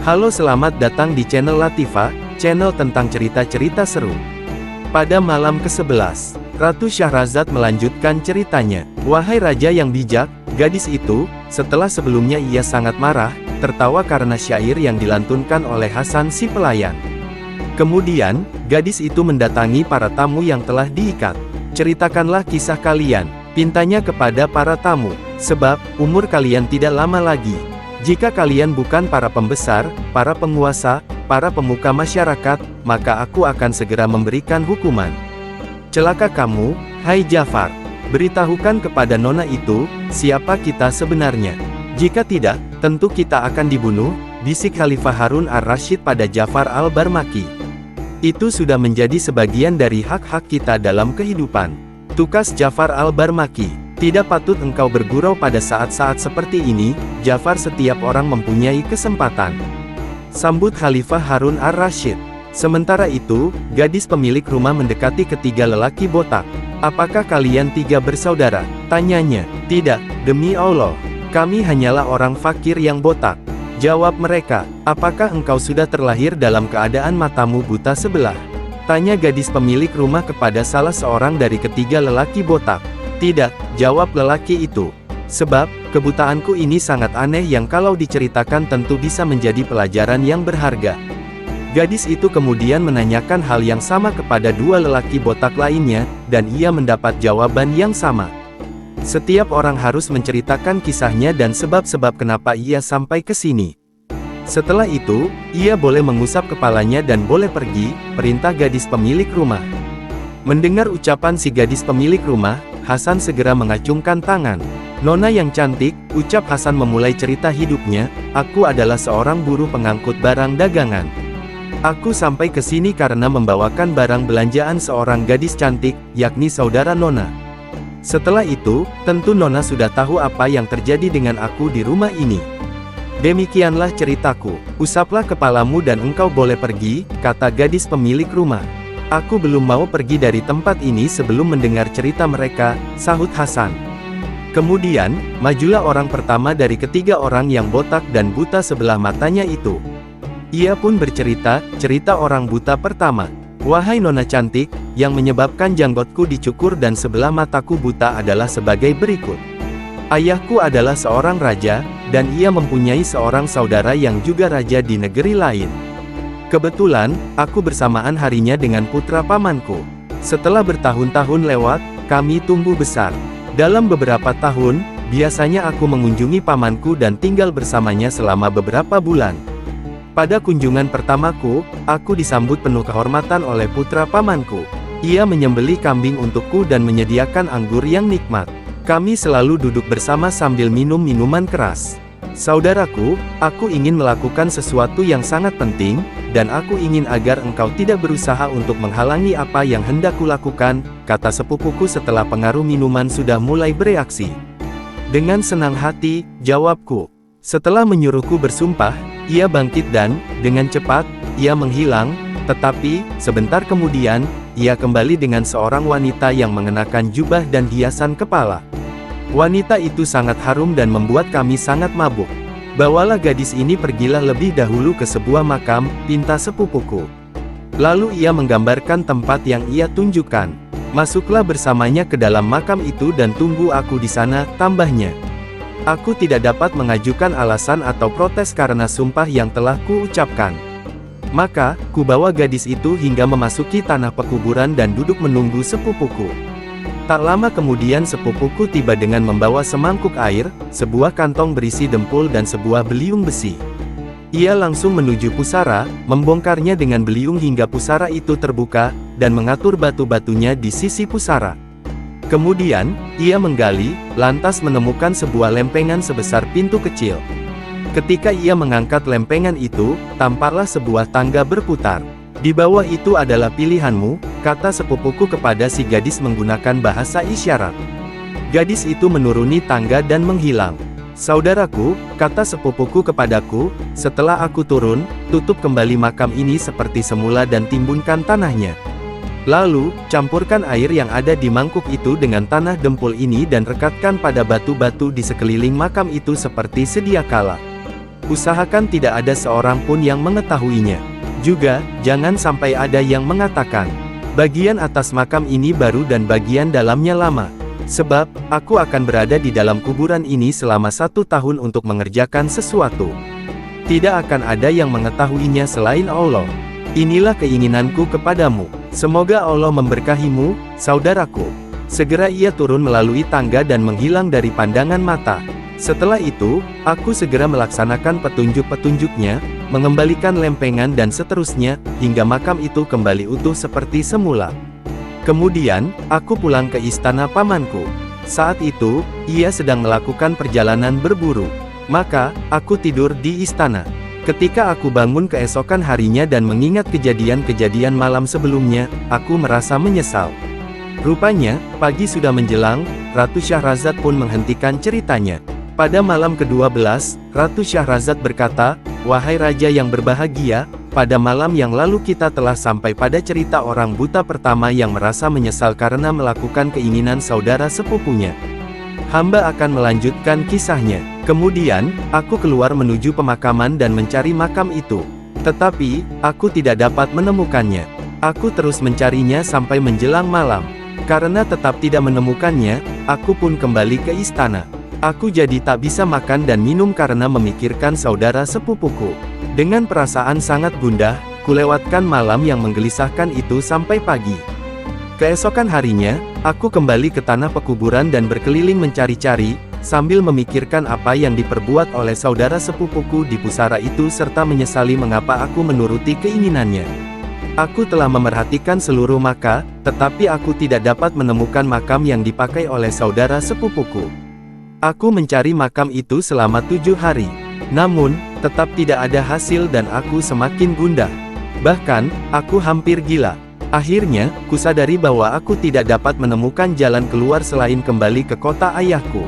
Halo, selamat datang di channel Latifah, channel tentang cerita-cerita seru. Pada malam ke-11, Ratu Syahrazad melanjutkan ceritanya. Wahai raja yang bijak, gadis itu, setelah sebelumnya ia sangat marah, tertawa karena syair yang dilantunkan oleh Hasan si pelayan. Kemudian, gadis itu mendatangi para tamu yang telah diikat. Ceritakanlah kisah kalian, pintanya kepada para tamu, sebab umur kalian tidak lama lagi. Jika kalian bukan para pembesar, para penguasa, para pemuka masyarakat, maka aku akan segera memberikan hukuman. Celaka kamu, hai Jafar. Beritahukan kepada nona itu, siapa kita sebenarnya. Jika tidak, tentu kita akan dibunuh, bisik Khalifah Harun ar-Rasyid pada Jafar al-Barmaki. Itu sudah menjadi sebagian dari hak-hak kita dalam kehidupan. Tukas Jafar al-Barmaki. Tidak patut engkau bergurau pada saat-saat seperti ini, Jafar. Setiap orang mempunyai kesempatan. Sambut Khalifah Harun ar-Rasyid. Sementara itu, gadis pemilik rumah mendekati ketiga lelaki botak. Apakah kalian tiga bersaudara? Tanyanya. Tidak, demi Allah. Kami hanyalah orang fakir yang botak. Jawab mereka. Apakah engkau sudah terlahir dalam keadaan matamu buta sebelah? Tanya gadis pemilik rumah kepada salah seorang dari ketiga lelaki botak. Tidak, jawab lelaki itu. Sebab, kebutaanku ini sangat aneh yang kalau diceritakan tentu bisa menjadi pelajaran yang berharga. Gadis itu kemudian menanyakan hal yang sama kepada dua lelaki botak lainnya, dan ia mendapat jawaban yang sama. Setiap orang harus menceritakan kisahnya dan sebab-sebab kenapa ia sampai ke sini. Setelah itu, ia boleh mengusap kepalanya dan boleh pergi, perintah gadis pemilik rumah. Mendengar ucapan si gadis pemilik rumah, Hasan segera mengacungkan tangan. Nona yang cantik, ucap Hasan memulai cerita hidupnya, aku adalah seorang buruh pengangkut barang dagangan. Aku sampai ke sini karena membawakan barang belanjaan seorang gadis cantik, yakni saudara Nona. Setelah itu, tentu Nona sudah tahu apa yang terjadi dengan aku di rumah ini. Demikianlah ceritaku. Usaplah kepalamu dan engkau boleh pergi, kata gadis pemilik rumah. Aku belum mau pergi dari tempat ini sebelum mendengar cerita mereka, sahut Hasan. Kemudian, majulah orang pertama dari ketiga orang yang botak dan buta sebelah matanya itu. Ia pun bercerita, cerita orang buta pertama. Wahai nona cantik, yang menyebabkan janggotku dicukur dan sebelah mataku buta adalah sebagai berikut. Ayahku adalah seorang raja, dan ia mempunyai seorang saudara yang juga raja di negeri lain. Kebetulan, aku bersamaan harinya dengan putra pamanku. Setelah bertahun-tahun lewat, kami tumbuh besar. Dalam beberapa tahun, biasanya aku mengunjungi pamanku dan tinggal bersamanya selama beberapa bulan. Pada kunjungan pertamaku, aku disambut penuh kehormatan oleh putra pamanku. Ia menyembelih kambing untukku dan menyediakan anggur yang nikmat. Kami selalu duduk bersama sambil minum minuman keras. Saudaraku, aku ingin melakukan sesuatu yang sangat penting, dan aku ingin agar engkau tidak berusaha untuk menghalangi apa yang hendak kulakukan, kata sepupuku setelah pengaruh minuman sudah mulai bereaksi. Dengan senang hati, jawabku. Setelah menyuruhku bersumpah, ia bangkit dan, dengan cepat, ia menghilang, tetapi, sebentar kemudian, ia kembali dengan seorang wanita yang mengenakan jubah dan hiasan kepala. Wanita itu sangat harum dan membuat kami sangat mabuk. Bawalah gadis ini, pergilah lebih dahulu ke sebuah makam, pinta sepupuku. Lalu ia menggambarkan tempat yang ia tunjukkan. Masuklah bersamanya ke dalam makam itu dan tunggu aku di sana, tambahnya. Aku tidak dapat mengajukan alasan atau protes karena sumpah yang telah kuucapkan. Maka, kubawa gadis itu hingga memasuki tanah pekuburan dan duduk menunggu sepupuku. Tak lama kemudian sepupuku tiba dengan membawa semangkuk air, sebuah kantong berisi dempul dan sebuah beliung besi. Ia langsung menuju pusara, membongkarnya dengan beliung hingga pusara itu terbuka, dan mengatur batu-batunya di sisi pusara. Kemudian, ia menggali, lantas menemukan sebuah lempengan sebesar pintu kecil. Ketika ia mengangkat lempengan itu, tampaklah sebuah tangga berputar. Di bawah itu adalah pilihanmu, kata sepupuku kepada si gadis menggunakan bahasa isyarat. Gadis itu menuruni tangga dan menghilang. Saudaraku, kata sepupuku kepadaku, setelah aku turun, tutup kembali makam ini seperti semula dan timbunkan tanahnya. Lalu, campurkan air yang ada di mangkuk itu dengan tanah dempul ini dan rekatkan pada batu-batu di sekeliling makam itu seperti sedia kala. Usahakan tidak ada seorang pun yang mengetahuinya. Juga, jangan sampai ada yang mengatakan, bagian atas makam ini baru dan bagian dalamnya lama. Sebab, aku akan berada di dalam kuburan ini selama 1 tahun untuk mengerjakan sesuatu. Tidak akan ada yang mengetahuinya selain Allah. Inilah keinginanku kepadamu. Semoga Allah memberkahimu, saudaraku. Segera ia turun melalui tangga dan menghilang dari pandangan mata. Setelah itu, aku segera melaksanakan petunjuk-petunjuknya, mengembalikan lempengan dan seterusnya, hingga makam itu kembali utuh seperti semula. Kemudian, aku pulang ke istana pamanku. Saat itu, ia sedang melakukan perjalanan berburu. Maka, aku tidur di istana. Ketika aku bangun keesokan harinya dan mengingat kejadian-kejadian malam sebelumnya, aku merasa menyesal. Rupanya, pagi sudah menjelang, Ratu Syahrazad pun menghentikan ceritanya. Pada malam ke-12, Ratu Syahrazad berkata, "Wahai Raja yang berbahagia, pada malam yang lalu kita telah sampai pada cerita orang buta pertama yang merasa menyesal karena melakukan keinginan saudara sepupunya. Hamba akan melanjutkan kisahnya. Kemudian, aku keluar menuju pemakaman dan mencari makam itu. Tetapi, aku tidak dapat menemukannya. Aku terus mencarinya sampai menjelang malam. Karena tetap tidak menemukannya, aku pun kembali ke istana. Aku jadi tak bisa makan dan minum karena memikirkan saudara sepupuku. Dengan perasaan sangat gundah, kulewatkan malam yang menggelisahkan itu sampai pagi. Keesokan harinya, aku kembali ke tanah pekuburan dan berkeliling mencari-cari, sambil memikirkan apa yang diperbuat oleh saudara sepupuku di pusara itu serta menyesali mengapa aku menuruti keinginannya. Aku telah memerhatikan seluruh makam, tetapi aku tidak dapat menemukan makam yang dipakai oleh saudara sepupuku. Aku mencari makam itu selama 7 hari. Namun, tetap tidak ada hasil dan aku semakin gundah. Bahkan, aku hampir gila. Akhirnya, kusadari bahwa aku tidak dapat menemukan jalan keluar selain kembali ke kota ayahku.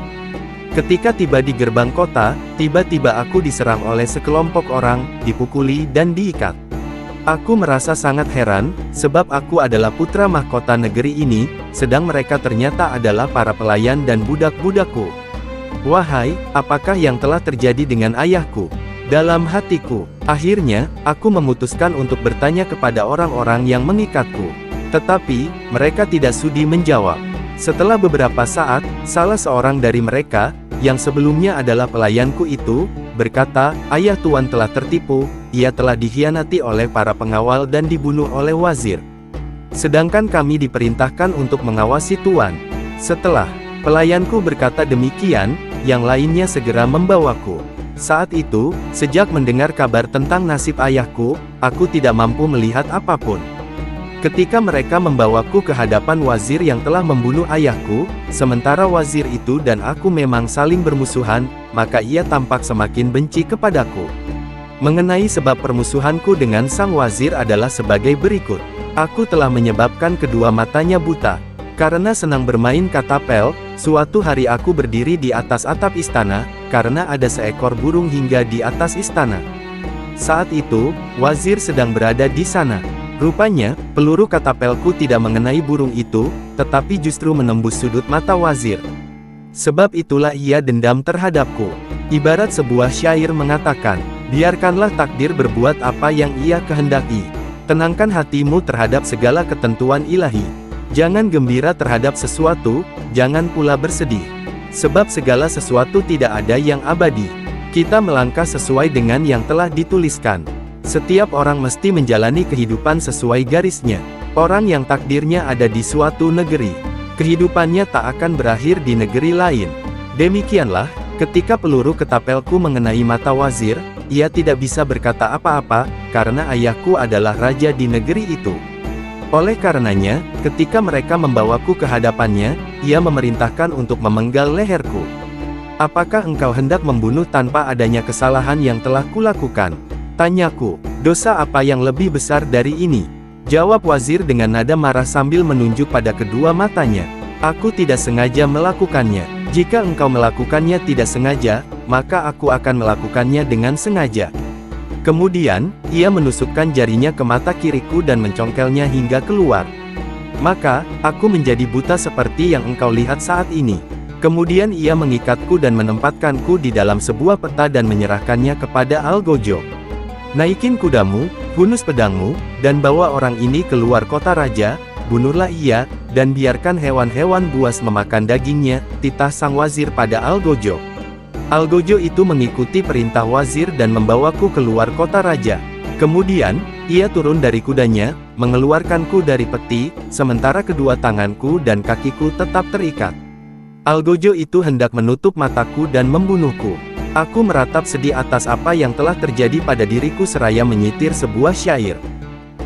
Ketika tiba di gerbang kota, tiba-tiba aku diserang oleh sekelompok orang, dipukuli dan diikat. Aku merasa sangat heran, sebab aku adalah putra mahkota negeri ini, sedang mereka ternyata adalah para pelayan dan budak-budakku. Wahai, apakah yang telah terjadi dengan ayahku? Dalam hatiku, akhirnya, aku memutuskan untuk bertanya kepada orang-orang yang mengikatku. Tetapi, mereka tidak sudi menjawab. Setelah beberapa saat, salah seorang dari mereka, yang sebelumnya adalah pelayanku itu, berkata, "Ayah Tuan telah tertipu, ia telah dikhianati oleh para pengawal dan dibunuh oleh wazir. Sedangkan kami diperintahkan untuk mengawasi Tuan." Setelah pelayanku berkata demikian, yang lainnya segera membawaku. Saat itu, sejak mendengar kabar tentang nasib ayahku, aku tidak mampu melihat apapun. Ketika mereka membawaku ke hadapan wazir yang telah membunuh ayahku, sementara wazir itu dan aku memang saling bermusuhan, maka ia tampak semakin benci kepadaku. Mengenai sebab permusuhanku dengan sang wazir adalah sebagai berikut. Aku telah menyebabkan kedua matanya buta. Karena senang bermain katapel, suatu hari aku berdiri di atas atap istana, karena ada seekor burung hingga di atas istana. Saat itu, wazir sedang berada di sana. Rupanya, peluru katapelku tidak mengenai burung itu, tetapi justru menembus sudut mata wazir. Sebab itulah ia dendam terhadapku. Ibarat sebuah syair mengatakan, biarkanlah takdir berbuat apa yang ia kehendaki. Tenangkan hatimu terhadap segala ketentuan ilahi. Jangan gembira terhadap sesuatu, jangan pula bersedih. Sebab segala sesuatu tidak ada yang abadi. Kita melangkah sesuai dengan yang telah dituliskan. Setiap orang mesti menjalani kehidupan sesuai garisnya. Orang yang takdirnya ada di suatu negeri, kehidupannya tak akan berakhir di negeri lain. Demikianlah, ketika peluru ketapelku mengenai mata wazir, ia tidak bisa berkata apa-apa, karena ayahku adalah raja di negeri itu. Oleh karenanya, ketika mereka membawaku ke hadapannya, ia memerintahkan untuk memenggal leherku. "Apakah engkau hendak membunuh tanpa adanya kesalahan yang telah kulakukan?" tanyaku. "Dosa apa yang lebih besar dari ini?" jawab wazir dengan nada marah sambil menunjuk pada kedua matanya. "Aku tidak sengaja melakukannya. Jika engkau melakukannya tidak sengaja, maka aku akan melakukannya dengan sengaja." Kemudian, ia menusukkan jarinya ke mata kiriku dan mencongkelnya hingga keluar. "Maka, aku menjadi buta seperti yang engkau lihat saat ini." Kemudian ia mengikatku dan menempatkanku di dalam sebuah peta dan menyerahkannya kepada Algojo. Naikin kudamu, hunus pedangmu, dan bawa orang ini keluar kota raja, bunuhlah ia, dan biarkan hewan-hewan buas memakan dagingnya, titah sang wazir pada Algojo. Algojo itu mengikuti perintah wazir dan membawaku keluar kota raja. Kemudian, ia turun dari kudanya, mengeluarkanku dari peti, sementara kedua tanganku dan kakiku tetap terikat. Algojo itu hendak menutup mataku dan membunuhku. Aku meratap sedih atas apa yang telah terjadi pada diriku seraya menyitir sebuah syair.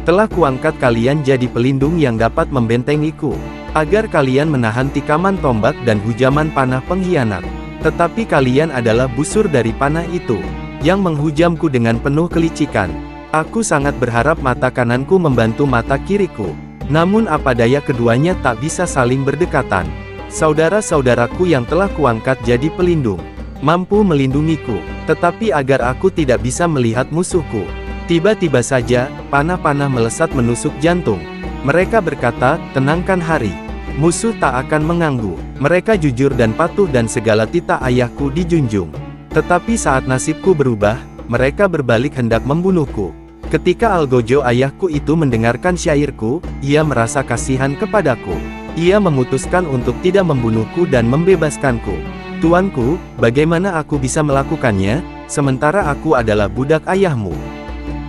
Telah kuangkat kalian jadi pelindung yang dapat membentengiku, agar kalian menahan tikaman tombak dan hujaman panah pengkhianat. Tetapi kalian adalah busur dari panah itu, yang menghujamku dengan penuh kelicikan. Aku sangat berharap mata kananku membantu mata kiriku. Namun apa daya keduanya tak bisa saling berdekatan. Saudara-saudaraku yang telah kuangkat jadi pelindung, mampu melindungiku, tetapi agar aku tidak bisa melihat musuhku. Tiba-tiba saja, panah-panah melesat menusuk jantung. Mereka berkata, tenangkan hari. Musuh tak akan mengganggu. Mereka jujur dan patuh dan segala titah ayahku dijunjung. Tetapi saat nasibku berubah, mereka berbalik hendak membunuhku. Ketika Algojo ayahku itu mendengarkan syairku, ia merasa kasihan kepadaku. Ia memutuskan untuk tidak membunuhku dan membebaskanku. Tuanku, bagaimana aku bisa melakukannya, sementara aku adalah budak ayahmu?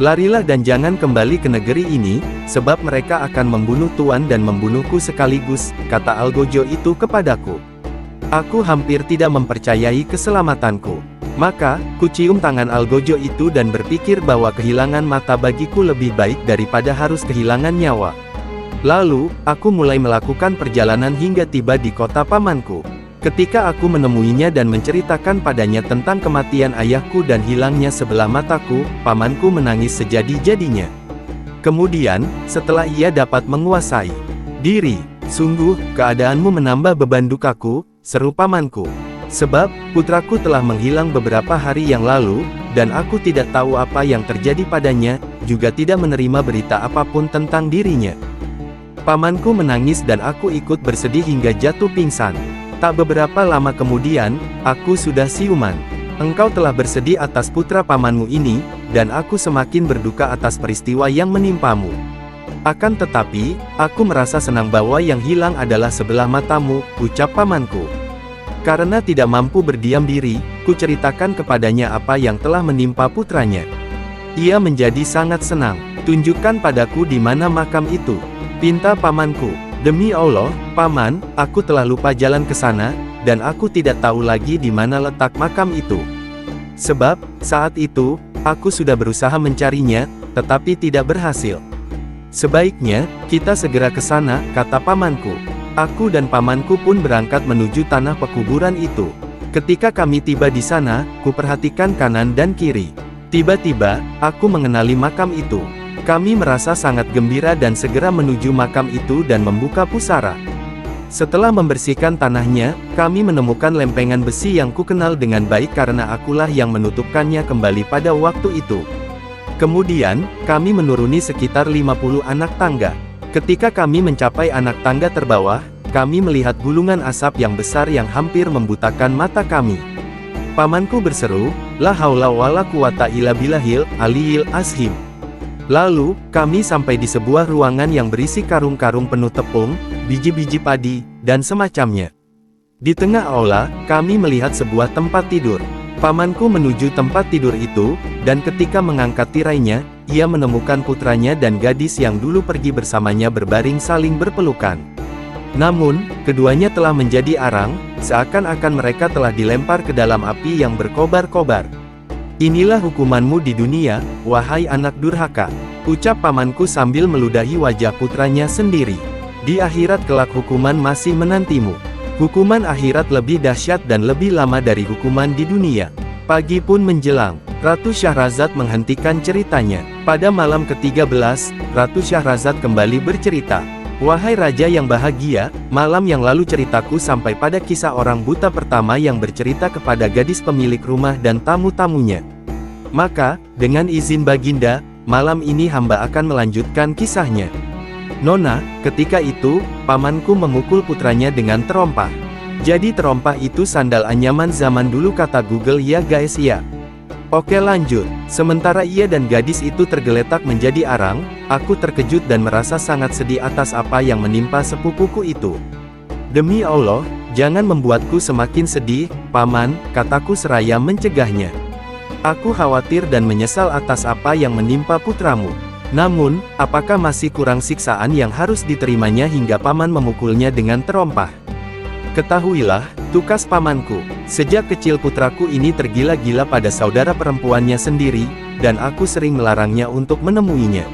Larilah dan jangan kembali ke negeri ini, sebab mereka akan membunuh tuan dan membunuhku sekaligus, kata Algojo itu kepadaku. Aku hampir tidak mempercayai keselamatanku. Maka, kucium tangan Algojo itu dan berpikir bahwa kehilangan mata bagiku lebih baik daripada harus kehilangan nyawa. Lalu, aku mulai melakukan perjalanan hingga tiba di kota pamanku. Ketika aku menemuinya dan menceritakan padanya tentang kematian ayahku dan hilangnya sebelah mataku, pamanku menangis sejadi-jadinya. Kemudian, setelah ia dapat menguasai diri, sungguh, keadaanmu menambah beban dukaku, seru pamanku. Sebab, putraku telah menghilang beberapa hari yang lalu, dan aku tidak tahu apa yang terjadi padanya, juga tidak menerima berita apapun tentang dirinya. Pamanku menangis dan aku ikut bersedih hingga jatuh pingsan. Tak beberapa lama kemudian, aku sudah siuman. Engkau telah bersedih atas putra pamanmu ini, dan aku semakin berduka atas peristiwa yang menimpamu. Akan tetapi, aku merasa senang bahwa yang hilang adalah sebelah matamu, ucap pamanku. Karena tidak mampu berdiam diri, ku ceritakan kepadanya apa yang telah menimpa putranya. Ia menjadi sangat senang. Tunjukkan padaku di mana makam itu, pinta pamanku. Demi Allah, paman, aku telah lupa jalan ke sana, dan aku tidak tahu lagi di mana letak makam itu. Sebab, saat itu, aku sudah berusaha mencarinya, tetapi tidak berhasil. Sebaiknya, kita segera ke sana, kata pamanku. Aku dan pamanku pun berangkat menuju tanah pekuburan itu. Ketika kami tiba di sana, kuperhatikan kanan dan kiri. Tiba-tiba, aku mengenali makam itu. Kami merasa sangat gembira dan segera menuju makam itu dan membuka pusara. Setelah membersihkan tanahnya, kami menemukan lempengan besi yang kukenal dengan baik karena akulah yang menutupkannya kembali pada waktu itu. Kemudian, kami menuruni sekitar 50 anak tangga. Ketika kami mencapai anak tangga terbawah, kami melihat gulungan asap yang besar yang hampir membutakan mata kami. Pamanku berseru, "La haula wala quwata illa billahil aliyil azim." Lalu, kami sampai di sebuah ruangan yang berisi karung-karung penuh tepung, biji-biji padi, dan semacamnya. Di tengah aula, kami melihat sebuah tempat tidur. Pamanku menuju tempat tidur itu, dan ketika mengangkat tirainya, ia menemukan putranya dan gadis yang dulu pergi bersamanya berbaring saling berpelukan. Namun, keduanya telah menjadi arang, seakan-akan mereka telah dilempar ke dalam api yang berkobar-kobar. "Inilah hukumanmu di dunia, wahai anak durhaka," ucap pamanku sambil meludahi wajah putranya sendiri. "Di akhirat kelak hukuman masih menantimu." Hukuman akhirat lebih dahsyat dan lebih lama dari hukuman di dunia. Pagi pun menjelang. Ratu Syahrazad menghentikan ceritanya. Pada malam ke-13, Ratu Syahrazad kembali bercerita. "Wahai raja yang bahagia, malam yang lalu ceritaku sampai pada kisah orang buta pertama yang bercerita kepada gadis pemilik rumah dan tamu-tamunya. Maka, dengan izin baginda, malam ini hamba akan melanjutkan kisahnya. Nona, ketika itu, pamanku memukul putranya dengan terompah. Jadi terompah itu sandal anyaman zaman dulu, kata Google. Ya guys ya. Oke lanjut. Sementara ia dan gadis itu tergeletak menjadi arang, aku terkejut dan merasa sangat sedih atas apa yang menimpa sepupuku itu. Demi Allah, jangan membuatku semakin sedih, Paman, kataku seraya mencegahnya. Aku khawatir dan menyesal atas apa yang menimpa putramu. Namun, apakah masih kurang siksaan yang harus diterimanya hingga Paman memukulnya dengan terompah? Ketahuilah, tukas pamanku, sejak kecil putraku ini tergila-gila pada saudara perempuannya sendiri, dan aku sering melarangnya untuk menemuinya.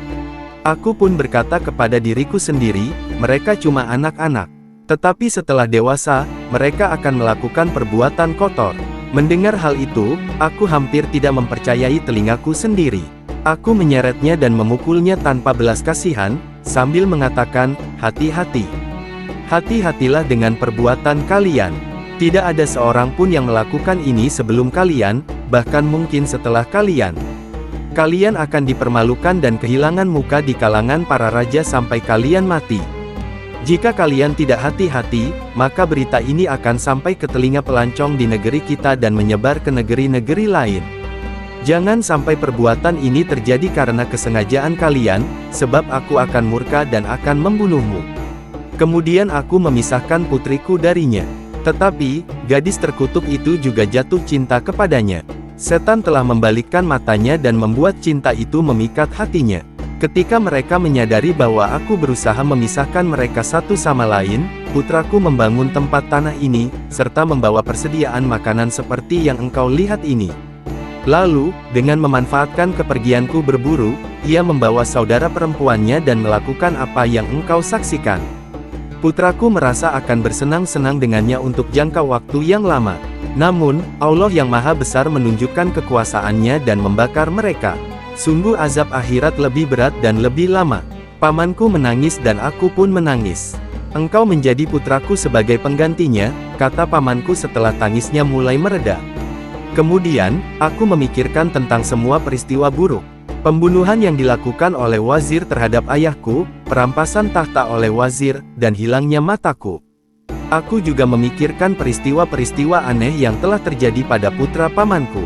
Aku pun berkata kepada diriku sendiri, mereka cuma anak-anak. Tetapi setelah dewasa, mereka akan melakukan perbuatan kotor. Mendengar hal itu, aku hampir tidak mempercayai telingaku sendiri. Aku menyeretnya dan memukulnya tanpa belas kasihan, sambil mengatakan, hati-hati. Hati-hatilah dengan perbuatan kalian. Tidak ada seorang pun yang melakukan ini sebelum kalian, bahkan mungkin setelah kalian. Kalian akan dipermalukan dan kehilangan muka di kalangan para raja sampai kalian mati. Jika kalian tidak hati-hati, maka berita ini akan sampai ke telinga pelancong di negeri kita dan menyebar ke negeri-negeri lain. Jangan sampai perbuatan ini terjadi karena kesengajaan kalian, sebab aku akan murka dan akan membunuhmu. Kemudian aku memisahkan putriku darinya. Tetapi, gadis terkutuk itu juga jatuh cinta kepadanya. Setan telah membalikkan matanya dan membuat cinta itu memikat hatinya. Ketika mereka menyadari bahwa aku berusaha memisahkan mereka satu sama lain, putraku membangun tempat tanah ini, serta membawa persediaan makanan seperti yang engkau lihat ini. Lalu, dengan memanfaatkan kepergianku berburu, ia membawa saudara perempuannya dan melakukan apa yang engkau saksikan. Putraku merasa akan bersenang-senang dengannya untuk jangka waktu yang lama. Namun, Allah yang Maha Besar menunjukkan kekuasaannya dan membakar mereka. Sungguh azab akhirat lebih berat dan lebih lama. Pamanku menangis dan aku pun menangis. Engkau menjadi putraku sebagai penggantinya, kata pamanku setelah tangisnya mulai mereda. Kemudian, aku memikirkan tentang semua peristiwa buruk. Pembunuhan yang dilakukan oleh wazir terhadap ayahku, perampasan tahta oleh wazir, dan hilangnya mataku. Aku juga memikirkan peristiwa-peristiwa aneh yang telah terjadi pada putra pamanku.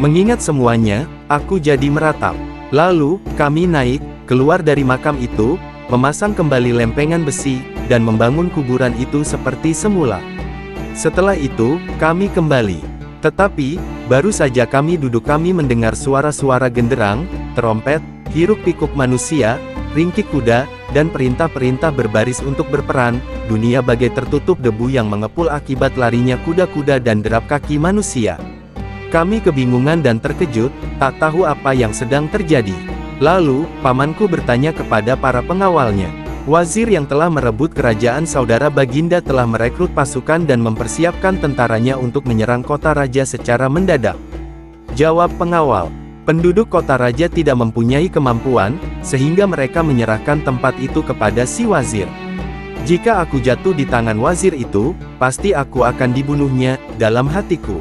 Mengingat semuanya, aku jadi meratap. Lalu, kami naik, keluar dari makam itu, memasang kembali lempengan besi, dan membangun kuburan itu seperti semula. Setelah itu, kami kembali. Tetapi, baru saja kami duduk kami mendengar suara-suara genderang, terompet, hiruk-pikuk manusia, ringkik kuda, dan perintah-perintah berbaris untuk berperang. Dunia bagai tertutup debu yang mengepul akibat larinya kuda-kuda dan derap kaki manusia. Kami kebingungan dan terkejut, tak tahu apa yang sedang terjadi. Lalu, pamanku bertanya kepada para pengawalnya. Wazir yang telah merebut kerajaan saudara Baginda telah merekrut pasukan dan mempersiapkan tentaranya untuk menyerang kota raja secara mendadak. Jawab pengawal, penduduk kota raja tidak mempunyai kemampuan, sehingga mereka menyerahkan tempat itu kepada si wazir. Jika aku jatuh di tangan wazir itu, pasti aku akan dibunuhnya, dalam hatiku.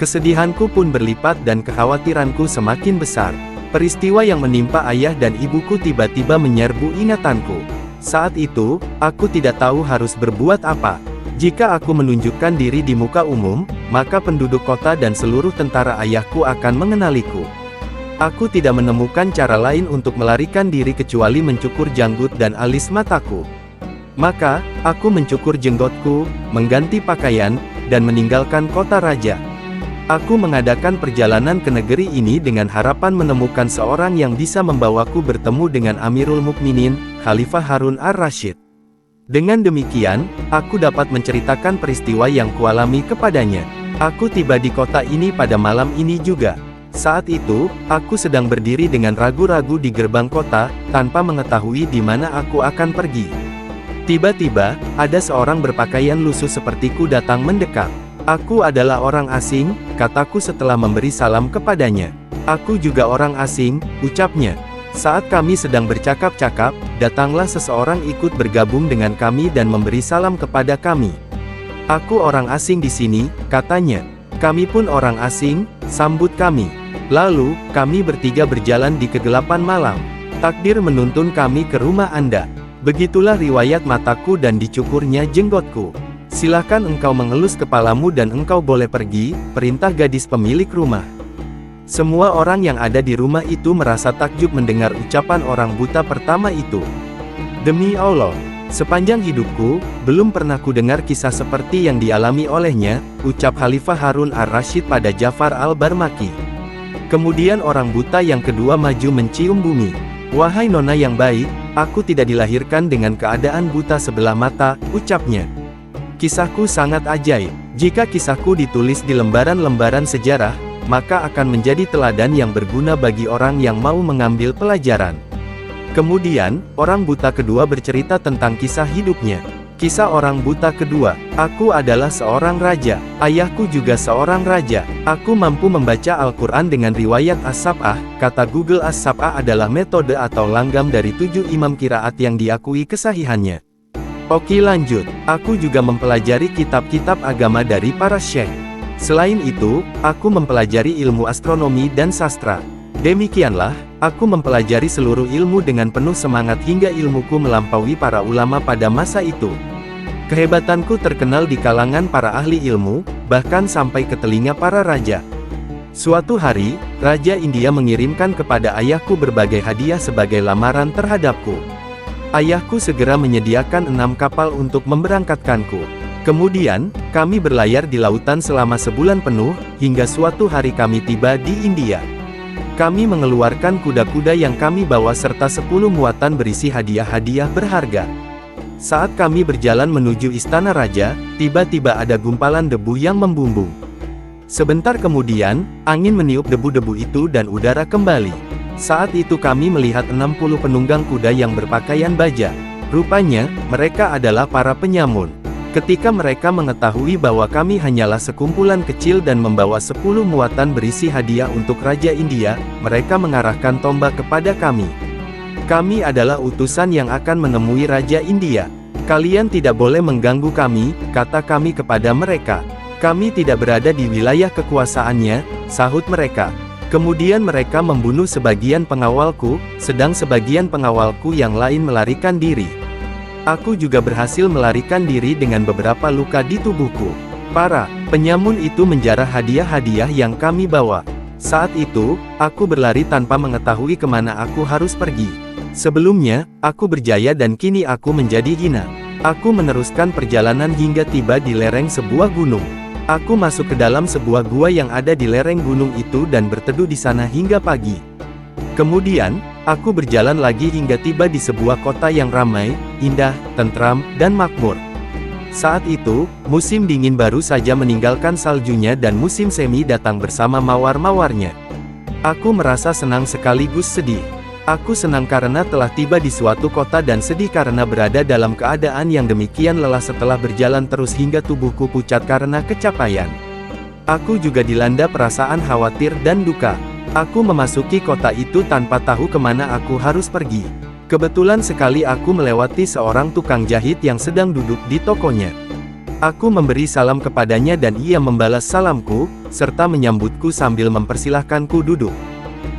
Kesedihanku pun berlipat dan kekhawatiranku semakin besar. Peristiwa yang menimpa ayah dan ibuku tiba-tiba menyerbu ingatanku. Saat itu, aku tidak tahu harus berbuat apa. Jika aku menunjukkan diri di muka umum, maka penduduk kota dan seluruh tentara ayahku akan mengenaliku. Aku tidak menemukan cara lain untuk melarikan diri kecuali mencukur janggut dan alis mataku. Maka, aku mencukur jenggotku, mengganti pakaian, dan meninggalkan kota raja. Aku mengadakan perjalanan ke negeri ini dengan harapan menemukan seorang yang bisa membawaku bertemu dengan Amirul Mukminin, Khalifah Harun ar-Rasyid. Dengan demikian, aku dapat menceritakan peristiwa yang kualami kepadanya. Aku tiba di kota ini pada malam ini juga. Saat itu, aku sedang berdiri dengan ragu-ragu di gerbang kota, tanpa mengetahui di mana aku akan pergi. Tiba-tiba, ada seorang berpakaian lusuh sepertiku datang mendekat. Aku adalah orang asing, kataku setelah memberi salam kepadanya. Aku juga orang asing, ucapnya. Saat kami sedang bercakap-cakap, datanglah seseorang ikut bergabung dengan kami dan memberi salam kepada kami. Aku orang asing di sini, katanya. Kami pun orang asing, sambut kami. Lalu, kami bertiga berjalan di kegelapan malam. Takdir menuntun kami ke rumah Anda. Begitulah riwayat mataku dan dicukurnya jenggotku. Silakan engkau mengelus kepalamu dan engkau boleh pergi, perintah gadis pemilik rumah. Semua orang yang ada di rumah itu merasa takjub mendengar ucapan orang buta pertama itu. Demi Allah, sepanjang hidupku, belum pernah ku dengar kisah seperti yang dialami olehnya, ucap Khalifah Harun ar-Rasyid pada Ja'far al-Barmaki. Kemudian orang buta yang kedua maju mencium bumi. Wahai nona yang baik, aku tidak dilahirkan dengan keadaan buta sebelah mata, ucapnya. Kisahku sangat ajaib. Jika kisahku ditulis di lembaran-lembaran sejarah, maka akan menjadi teladan yang berguna bagi orang yang mau mengambil pelajaran. Kemudian, orang buta kedua bercerita tentang kisah hidupnya. Kisah orang buta kedua, aku adalah seorang raja, ayahku juga seorang raja, aku mampu membaca Al-Quran dengan riwayat As-Sab'ah, kata Google As-Sab'ah adalah metode atau langgam dari 7 imam qiraat yang diakui kesahihannya. Oke lanjut, aku juga mempelajari kitab-kitab agama dari para syekh. Selain itu, aku mempelajari ilmu astronomi dan sastra. Demikianlah, aku mempelajari seluruh ilmu dengan penuh semangat hingga ilmuku melampaui para ulama pada masa itu. Kehebatanku terkenal di kalangan para ahli ilmu, bahkan sampai ke telinga para raja. Suatu hari, Raja India mengirimkan kepada ayahku berbagai hadiah sebagai lamaran terhadapku. Ayahku segera menyediakan 6 kapal untuk memberangkatkanku. Kemudian, kami berlayar di lautan selama sebulan penuh, hingga suatu hari kami tiba di India. Kami mengeluarkan kuda-kuda yang kami bawa serta 10 muatan berisi hadiah-hadiah berharga. Saat kami berjalan menuju istana raja, tiba-tiba ada gumpalan debu yang membumbung. Sebentar kemudian, angin meniup debu-debu itu dan udara kembali. Saat itu kami melihat 60 penunggang kuda yang berpakaian baja. Rupanya, mereka adalah para penyamun. Ketika mereka mengetahui bahwa kami hanyalah sekumpulan kecil dan membawa 10 muatan berisi hadiah untuk Raja India, mereka mengarahkan tombak kepada kami. Kami adalah utusan yang akan menemui Raja India. Kalian tidak boleh mengganggu kami, kata kami kepada mereka. Kami tidak berada di wilayah kekuasaannya, sahut mereka. Kemudian mereka membunuh sebagian pengawalku, sedang sebagian pengawalku yang lain melarikan diri. Aku juga berhasil melarikan diri dengan beberapa luka di tubuhku. Para penyamun itu menjarah hadiah-hadiah yang kami bawa. Saat itu, aku berlari tanpa mengetahui kemana aku harus pergi. Sebelumnya, aku berjaya dan kini aku menjadi hina. Aku meneruskan perjalanan hingga tiba di lereng sebuah gunung. Aku masuk ke dalam sebuah gua yang ada di lereng gunung itu dan berteduh di sana hingga pagi. Kemudian, aku berjalan lagi hingga tiba di sebuah kota yang ramai, indah, tentram, dan makmur. Saat itu, musim dingin baru saja meninggalkan saljunya dan musim semi datang bersama mawar-mawarnya. Aku merasa senang sekaligus sedih. Aku senang karena telah tiba di suatu kota dan sedih karena berada dalam keadaan yang demikian lelah setelah berjalan terus hingga tubuhku pucat karena kecapaian. Aku juga dilanda perasaan khawatir dan duka. Aku memasuki kota itu tanpa tahu kemana aku harus pergi. Kebetulan sekali aku melewati seorang tukang jahit yang sedang duduk di tokonya. Aku memberi salam kepadanya dan ia membalas salamku, serta menyambutku sambil mempersilahkanku duduk.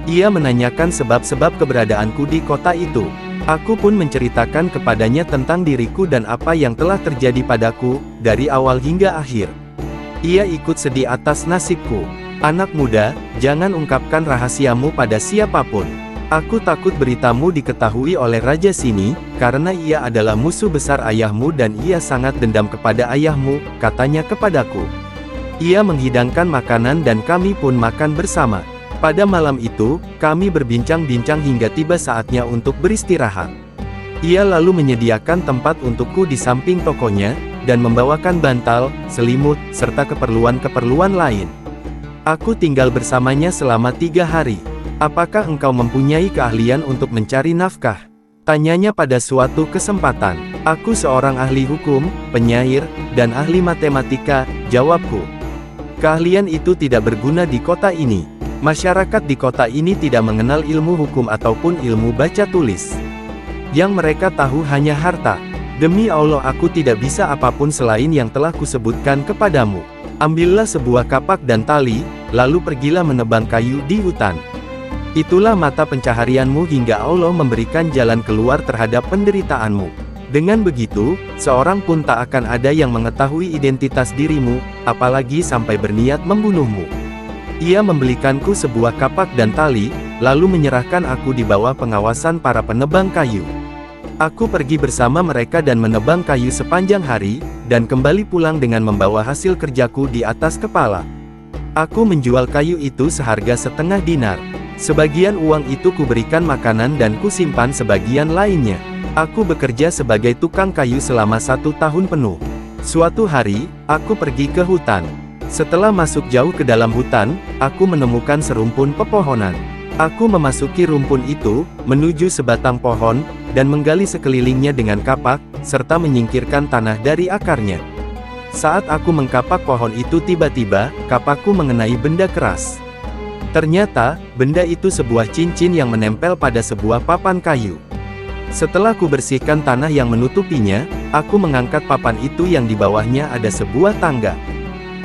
Ia menanyakan sebab-sebab keberadaanku di kota itu. Aku pun menceritakan kepadanya tentang diriku dan apa yang telah terjadi padaku, dari awal hingga akhir. Ia ikut sedih atas nasibku. Anak muda, jangan ungkapkan rahasiamu pada siapapun. Aku takut beritamu diketahui oleh raja sini, karena ia adalah musuh besar ayahmu dan ia sangat dendam kepada ayahmu, katanya kepadaku. Ia menghidangkan makanan dan kami pun makan bersama. Pada malam itu, kami berbincang-bincang hingga tiba saatnya untuk beristirahat. Ia lalu menyediakan tempat untukku di samping tokonya, dan membawakan bantal, selimut, serta keperluan-keperluan lain. Aku tinggal bersamanya selama 3 hari. Apakah engkau mempunyai keahlian untuk mencari nafkah? Tanyanya pada suatu kesempatan. Aku seorang ahli hukum, penyair, dan ahli matematika, jawabku. Keahlian itu tidak berguna di kota ini. Masyarakat di kota ini tidak mengenal ilmu hukum ataupun ilmu baca tulis. Yang mereka tahu hanya harta. Demi Allah aku tidak bisa apapun selain yang telah kusebutkan kepadamu. Ambillah sebuah kapak dan tali, lalu pergilah menebang kayu di hutan. Itulah mata pencaharianmu hingga Allah memberikan jalan keluar terhadap penderitaanmu. Dengan begitu, seorang pun tak akan ada yang mengetahui identitas dirimu, apalagi sampai berniat membunuhmu. Ia membelikanku sebuah kapak dan tali, lalu menyerahkan aku di bawah pengawasan para penebang kayu. Aku pergi bersama mereka dan menebang kayu sepanjang hari, dan kembali pulang dengan membawa hasil kerjaku di atas kepala. Aku menjual kayu itu seharga setengah dinar. Sebagian uang itu kuberikan makanan dan kusimpan sebagian lainnya. Aku bekerja sebagai tukang kayu selama 1 tahun penuh. Suatu hari, aku pergi ke hutan. Setelah masuk jauh ke dalam hutan, aku menemukan serumpun pepohonan. Aku memasuki rumpun itu, menuju sebatang pohon, dan menggali sekelilingnya dengan kapak, serta menyingkirkan tanah dari akarnya. Saat aku mengkapak pohon itu tiba-tiba, kapakku mengenai benda keras. Ternyata, benda itu sebuah cincin yang menempel pada sebuah papan kayu. Setelah ku bersihkan tanah yang menutupinya, aku mengangkat papan itu yang di bawahnya ada sebuah tangga.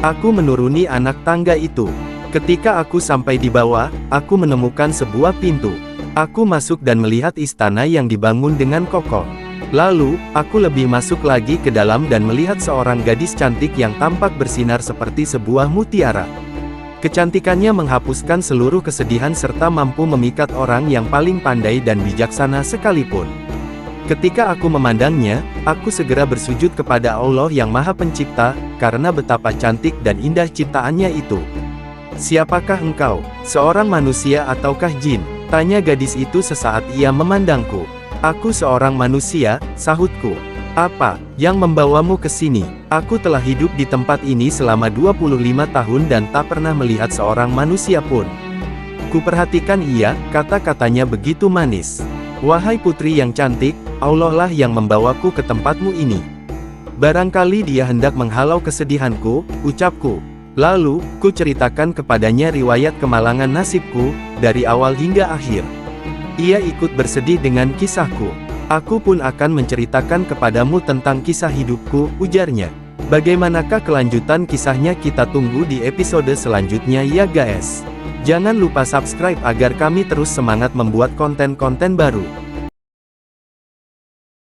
Aku menuruni anak tangga itu. Ketika aku sampai di bawah, aku menemukan sebuah pintu. Aku masuk dan melihat istana yang dibangun dengan kokoh. Lalu, aku lebih masuk lagi ke dalam dan melihat seorang gadis cantik yang tampak bersinar seperti sebuah mutiara. Kecantikannya menghapuskan seluruh kesedihan serta mampu memikat orang yang paling pandai dan bijaksana sekalipun. Ketika aku memandangnya, aku segera bersujud kepada Allah yang Maha Pencipta, karena betapa cantik dan indah ciptaannya itu. "Siapakah engkau? Seorang manusia ataukah jin?" tanya gadis itu sesaat ia memandangku. "Aku seorang manusia," sahutku. "Apa yang membawamu ke sini?" "Aku telah hidup di tempat ini selama 25 tahun dan tak pernah melihat seorang manusia pun. Kuperhatikan ia," kata-katanya begitu manis. "Wahai putri yang cantik, Allah lah yang membawaku ke tempatmu ini. Barangkali dia hendak menghalau kesedihanku," ucapku. Lalu, ku ceritakan kepadanya riwayat kemalangan nasibku, dari awal hingga akhir. Ia ikut bersedih dengan kisahku. "Aku pun akan menceritakan kepadamu tentang kisah hidupku," ujarnya. Bagaimanakah kelanjutan kisahnya? Kita tunggu di episode selanjutnya ya guys. Jangan lupa subscribe agar kami terus semangat membuat konten-konten baru.